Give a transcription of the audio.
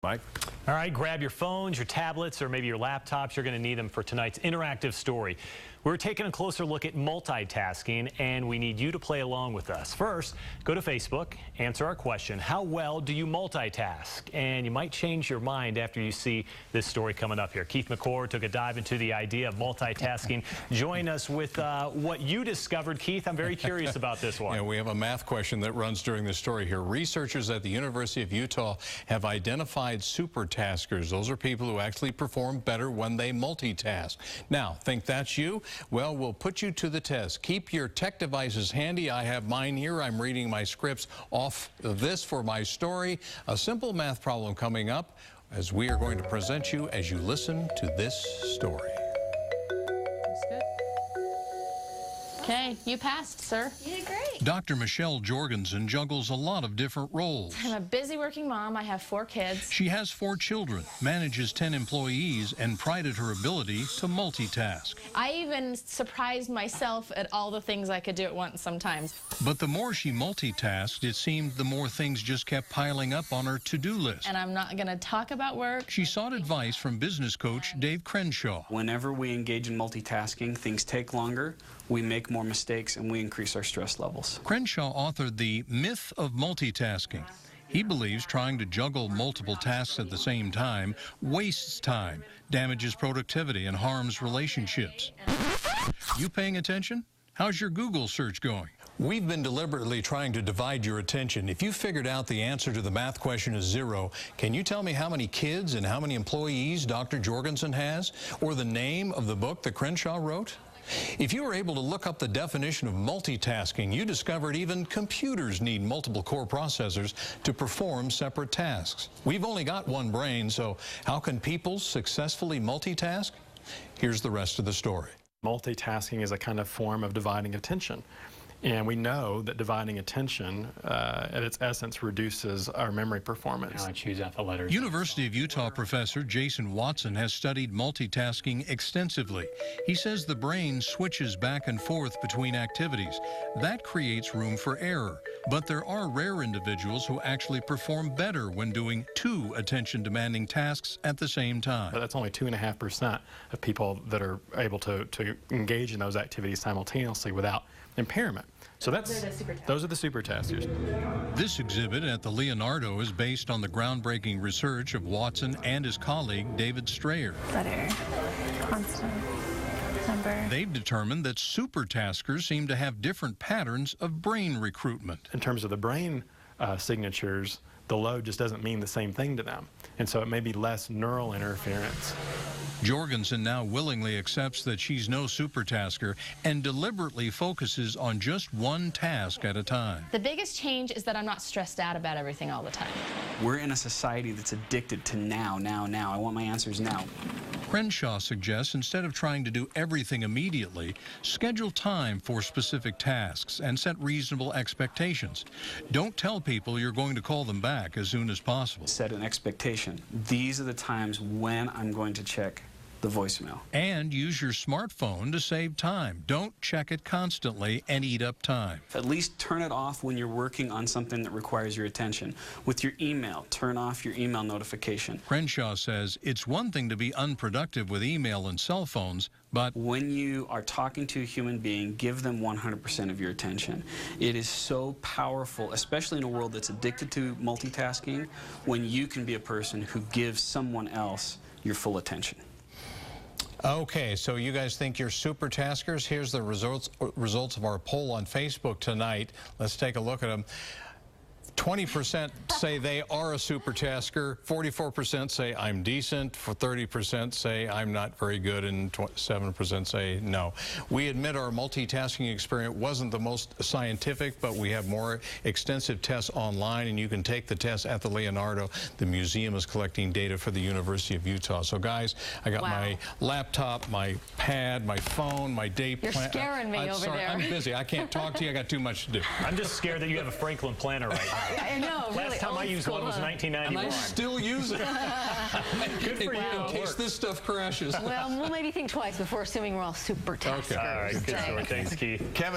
Mike? All right, grab your phones, your tablets, or maybe your laptops. You're going to need them for tonight's interactive story. We're taking a closer look at multitasking, and we need you to play along with us. First, go to Facebook, answer our question, how well do you multitask? And you might change your mind after you see this story coming up here. Keith McCord took a dive into the idea of multitasking. Join us with what you discovered, Keith. I'm very curious about this one. Yeah, we have a math question that runs during the story here. Researchers at the University of Utah have identified supertaskers. Those are people who actually perform better when they multitask. Now, think that's you? Well, we'll put you to the test. Keep your tech devices handy. I have mine here. I'm reading my scripts off of this for my story. A simple math problem coming up as we are going to present you as you listen to this story. That's good. Okay, you passed, sir. You did great. Dr. Michelle Jorgensen juggles a lot of different roles. I'm a busy working mom. I have 4 kids. She has 4 children, manages 10 employees, and prided her ability to multitask. I even surprised myself at all the things I could do at once sometimes. But the more she multitasked, it seemed the more things just kept piling up on her to-do list. And I'm not going to talk about work. She sought advice from business coach Dave Crenshaw. Whenever we engage in multitasking, things take longer, we make more mistakes, and we increase our stress levels. Crenshaw authored The Myth of Multitasking. He believes trying to juggle multiple tasks at the same time wastes time, damages productivity, and harms relationships. You paying attention? How's your Google search going? We've been deliberately trying to divide your attention. If you figured out the answer to the math question is 0, can you tell me how many kids and how many employees Dr. Jorgensen has? Or the name of the book that Crenshaw wrote? If you were able to look up the definition of multitasking, you discovered even computers need multiple core processors to perform separate tasks. We've only got one brain, so how can people successfully multitask? Here's the rest of the story. Multitasking is a kind of form of dividing attention. And we know that dividing attention, at its essence, reduces our memory performance. Now I choose out the letters. University of Utah professor Jason Watson has studied multitasking extensively. He says the brain switches back and forth between activities. That creates room for error. But there are rare individuals who actually perform better when doing 2 attention-demanding tasks at the same time. But that's only 2.5% of people that are able to engage in those activities simultaneously without impairment. So those are the supertaskers. This exhibit at the Leonardo is based on the groundbreaking research of Watson and his colleague David Strayer. Letter, constant, number. They've determined that supertaskers seem to have different patterns of brain recruitment. In terms of the brain signatures, the load just doesn't mean the same thing to them. And so it may be less neural interference. Jorgensen now willingly accepts that she's no supertasker and deliberately focuses on just one task at a time. The biggest change is that I'm not stressed out about everything all the time. We're in a society that's addicted to now. I want my answers now. Crenshaw suggests instead of trying to do everything immediately, schedule time for specific tasks and set reasonable expectations. Don't tell people you're going to call them back as soon as possible. Set an expectation. These are the times when I'm going to check the voicemail. And use your smartphone to save time. Don't check it constantly and eat up time. At least turn it off when you're working on something that requires your attention. With your email, turn off your email notification. Crenshaw says it's one thing to be unproductive with email and cell phones, but when you are talking to a human being, give them 100% of your attention. It is so powerful, especially in a world that's addicted to multitasking, when you can be a person who gives someone else your full attention. Okay, so you guys think you're supertaskers? Here's the results of our poll on Facebook tonight. Let's take a look at them. 20% say they are a supertasker, 44% say I'm decent, 30% say I'm not very good, and 7% say no. We admit our multitasking experience wasn't the most scientific, but we have more extensive tests online, and you can take the test at the Leonardo. The museum is collecting data for the University of Utah. So guys, I got my laptop, my pad, my phone, my day plan. You're scaring me over there. I'm busy. I can't talk to you. I got too much to do. I'm just scared that you have a Franklin planner right now. I know, really. Last time I used one was 1991. And I still use it. Good for you. In case this stuff crashes. Well, we'll maybe think twice before assuming we're all super taskers. Okay. All right, good story. Thanks, Keith. Kevin.